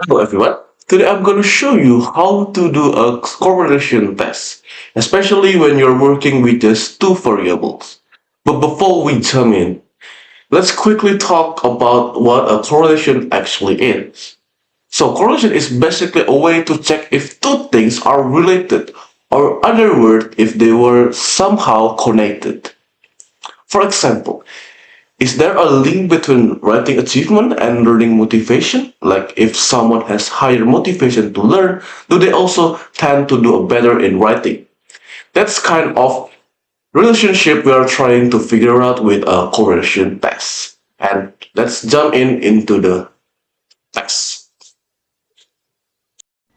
Hello everyone. Today I'm going to show you how to do a correlation test, especially when you're working with just two variables. But before we jump in, let's quickly talk about what a correlation actually is. So correlation is basically a way to check if two things are related, or other word, if they were somehow connected. For example, is there a link between writing achievement and learning motivation? Like if someone has higher motivation to learn, do they also tend to do better in writing? That's kind of relationship we are trying to figure out with a correlation test. And let's jump into the test.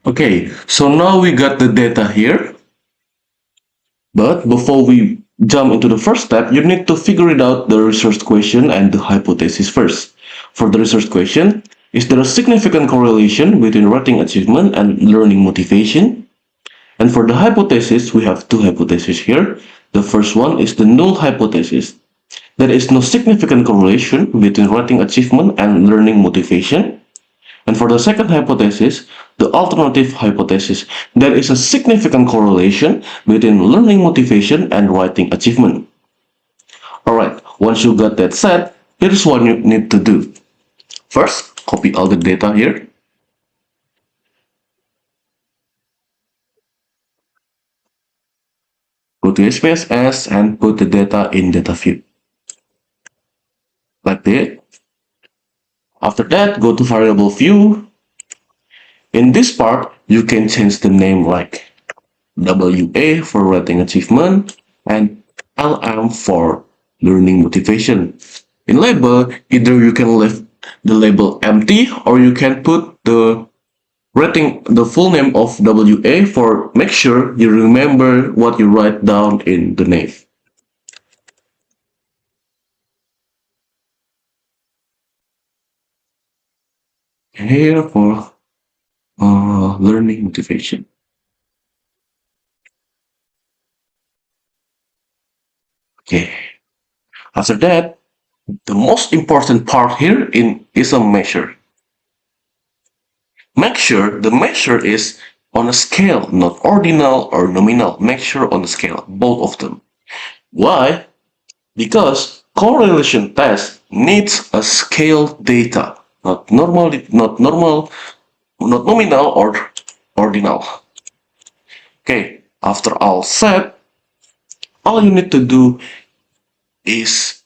Okay, so now we got the data here. But before we jump into the first step, you need to figure it out the research question and the hypothesis first. For the research question, is there a significant correlation between writing achievement and learning motivation? And for the hypothesis, we have two hypotheses here. The first one is the null hypothesis. There is no significant correlation between writing achievement and learning motivation. And for the second hypothesis, the alternative hypothesis, there is a significant correlation between learning motivation and writing achievement. Alright, once you got that set, here's what you need to do. First, copy all the data here. Go to SPSS and put the data in data view. Like that. After that, go to variable view. In this part, you can change the name like WA for writing achievement and LM for learning motivation. In label, either you can leave the label empty or you can put the full name of WA for make sure you remember what you write down in the name. Here for learning motivation. Okay. After that, the most important part here is a measure. Make sure the measure is on a scale, not ordinal or nominal. Make sure on the scale, both of them. Why? Because correlation test needs a scale data, not nominal or ordinal. Okay, after all set, all you need to do is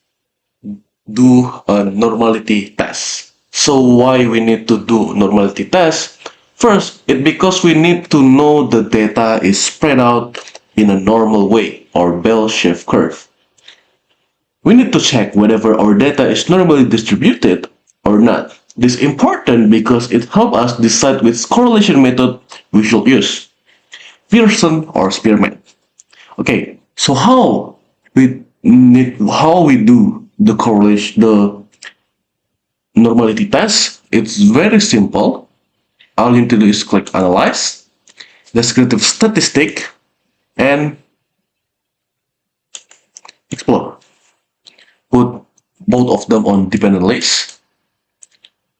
do a normality test. So why we need to do normality test? First, it's because we need to know the data is spread out in a normal way or bell-shaped curve. We need to check whether our data is normally distributed or not. This is important because it helps us decide which correlation method we should use, Pearson or Spearman. Okay, so how we do the correlation, the normality test? It's very simple. All you need to do is click Analyze, Descriptive Statistic, and Explore. Put both of them on dependent list.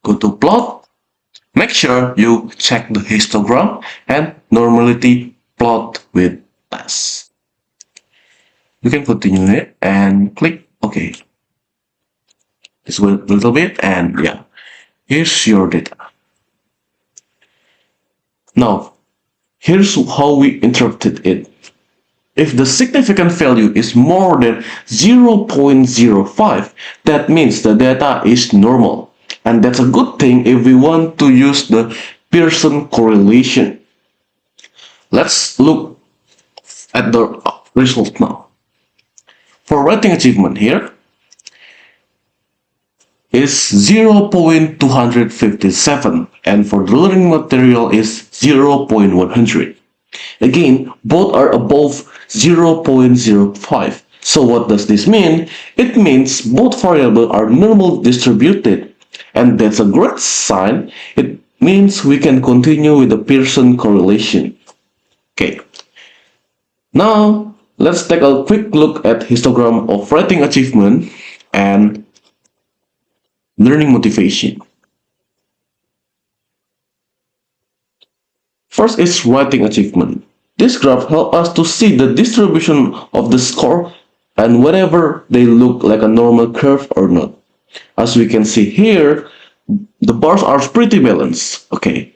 Go to Plot. Make sure you check the histogram and normality plot with test. You can continue it and click OK. Just wait a little bit and yeah, here's your data. Now, here's how we interpreted it. If the significant value is more than 0.05, that means the data is normal. And that's a good thing if we want to use the Pearson correlation. Let's look at the result now. For writing achievement here is 0.257 and for the learning material is 0.100. Again, both are above 0.05. So what does this mean? It means both variables are normally distributed, and that's a great sign. It means we can continue with the Pearson correlation. Okay. Now, let's take a quick look at histogram of writing achievement and learning motivation. First is writing achievement. This graph helps us to see the distribution of the score and whether they look like a normal curve or not. As we can see here, the bars are pretty balanced. Okay,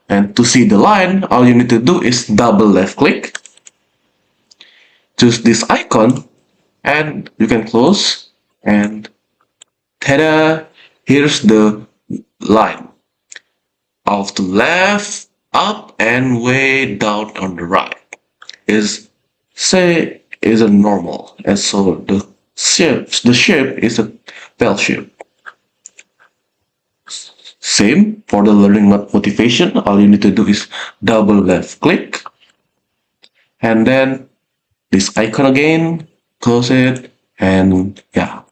and to see the line, all you need to do is double left click, choose this icon, and you can close, and ta-da! Here's the line. Off the left, up, and way down on the right is, say, is a normal, and so the shape is a bell shape. Same for the learning motivation. All you need to do is double left click, and then this icon again, close it, and yeah,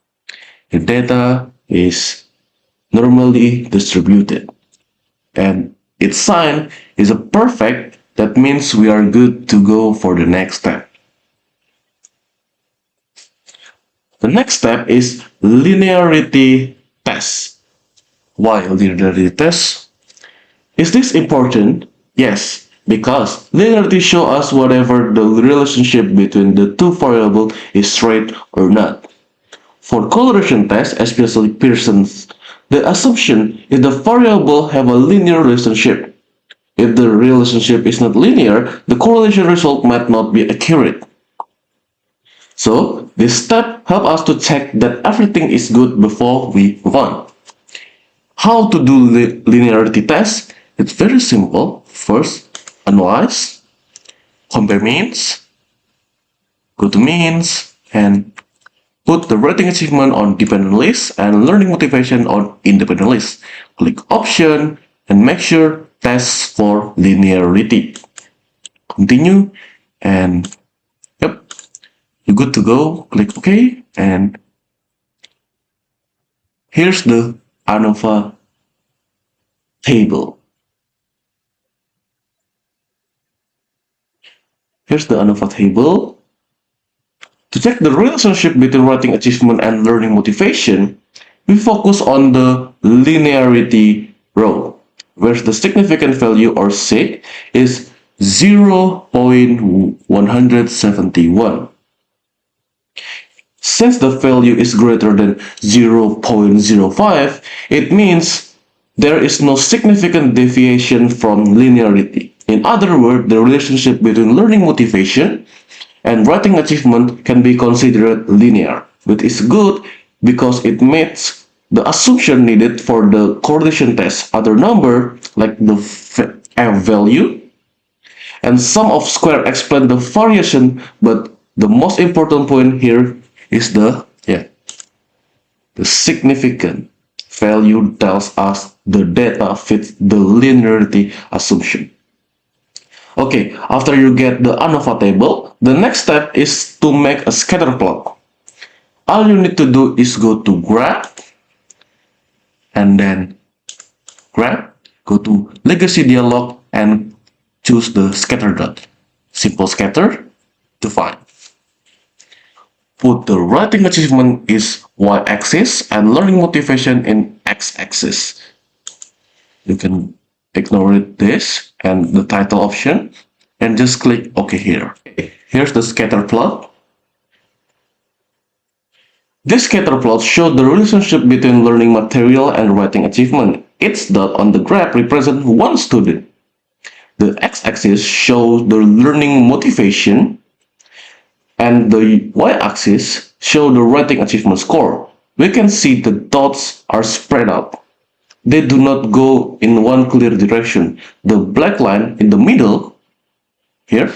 the data is normally distributed, and its sign is a perfect. That means we are good to go for the next step. The next step is linearity test. Why linearity test? Is this important? Yes, because linearity shows us whether the relationship between the two variables is straight or not. For correlation tests, especially Pearson's, the assumption is the variable have a linear relationship. If the relationship is not linear, the correlation result might not be accurate. So, this step helps us to check that everything is good before we move on. How to do linearity test? It's very simple. First, analyze, compare means, go to means, and put the rating achievement on dependent list and learning motivation on independent list. Click option and make sure test for linearity. Continue, and yep, you're good to go. Click OK, and here's the ANOVA table. Here's the ANOVA table. To check the relationship between writing achievement and learning motivation, we focus on the linearity row, where the significant value, or SIG, is 0.171. Since the value is greater than 0.05, it means there is no significant deviation from linearity. In other words, the relationship between learning motivation and writing achievement can be considered linear, which is good because it meets the assumption needed for the correlation test. Other number, like the F value and sum of square, explain the variation, but the most important point here is the significant value tells us the data fits the linearity assumption. Okay, after you get the ANOVA table, the next step is to make a scatter plot. All you need to do is go to graph, and then graph, go to legacy dialog, and choose the scatter dot. Simple scatter to find. Put the writing achievement is y-axis and learning motivation in x-axis. You can ignore this and the title option and just click OK here. Here's the scatter plot. This scatter plot shows the relationship between learning material and writing achievement. Each dot on the graph represents one student. The x-axis shows the learning motivation and the y-axis shows the writing achievement score. We can see the dots are spread out. They do not go in one clear direction. The black line in the middle here,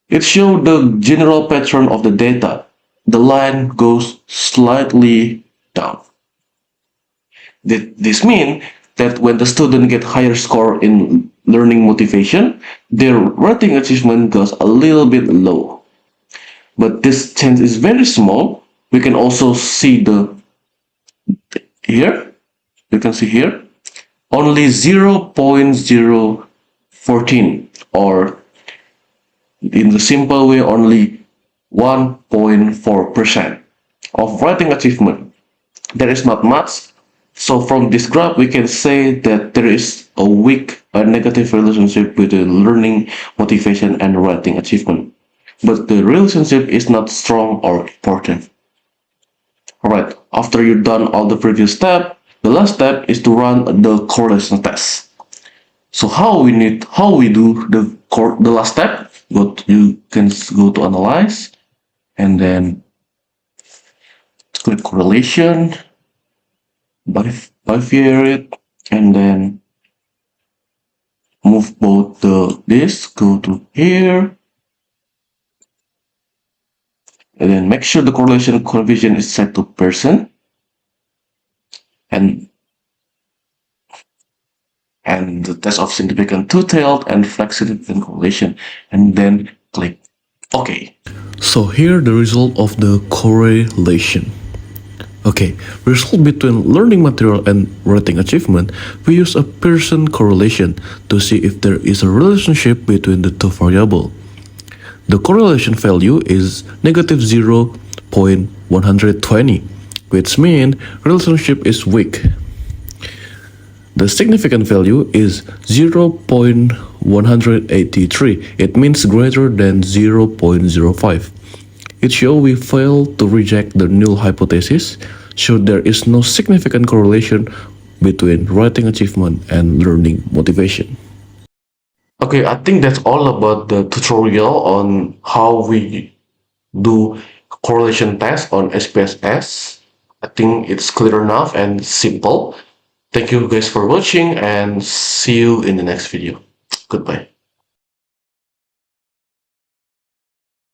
it shows the general pattern of the data. The line goes slightly down. This means that when the student get higher score in learning motivation, their writing achievement goes a little bit low. But this change is very small. We can also see here, you can see here, only 0.014, or in the simple way, only 1.4% of writing achievement. There is not much, So from this graph, we can say that there is a weak, a negative relationship between learning motivation and writing achievement. But the relationship is not strong or important. Alright, after you've done all the previous step, the last step is to run the correlation test. So how we do the last step? You can go to analyze and then click correlation, bivariate, and then move both this, go to here, and then make sure the correlation coefficient is set to percent, and the test of significant two-tailed and flexibility correlation, and then click OK. So here the result of the correlation. Okay, result between learning material and writing achievement, we use a Pearson correlation to see if there is a relationship between the two variables. The correlation value is negative 0.120, which means relationship is weak. The significant value is 0.183. It means greater than 0.05. It shows we fail to reject the null hypothesis, so there is no significant correlation between writing achievement and learning motivation. Okay, I think that's all about the tutorial on how we do correlation test on SPSS. I think it's clear enough and simple. Thank you guys for watching and see you in the next video. Goodbye.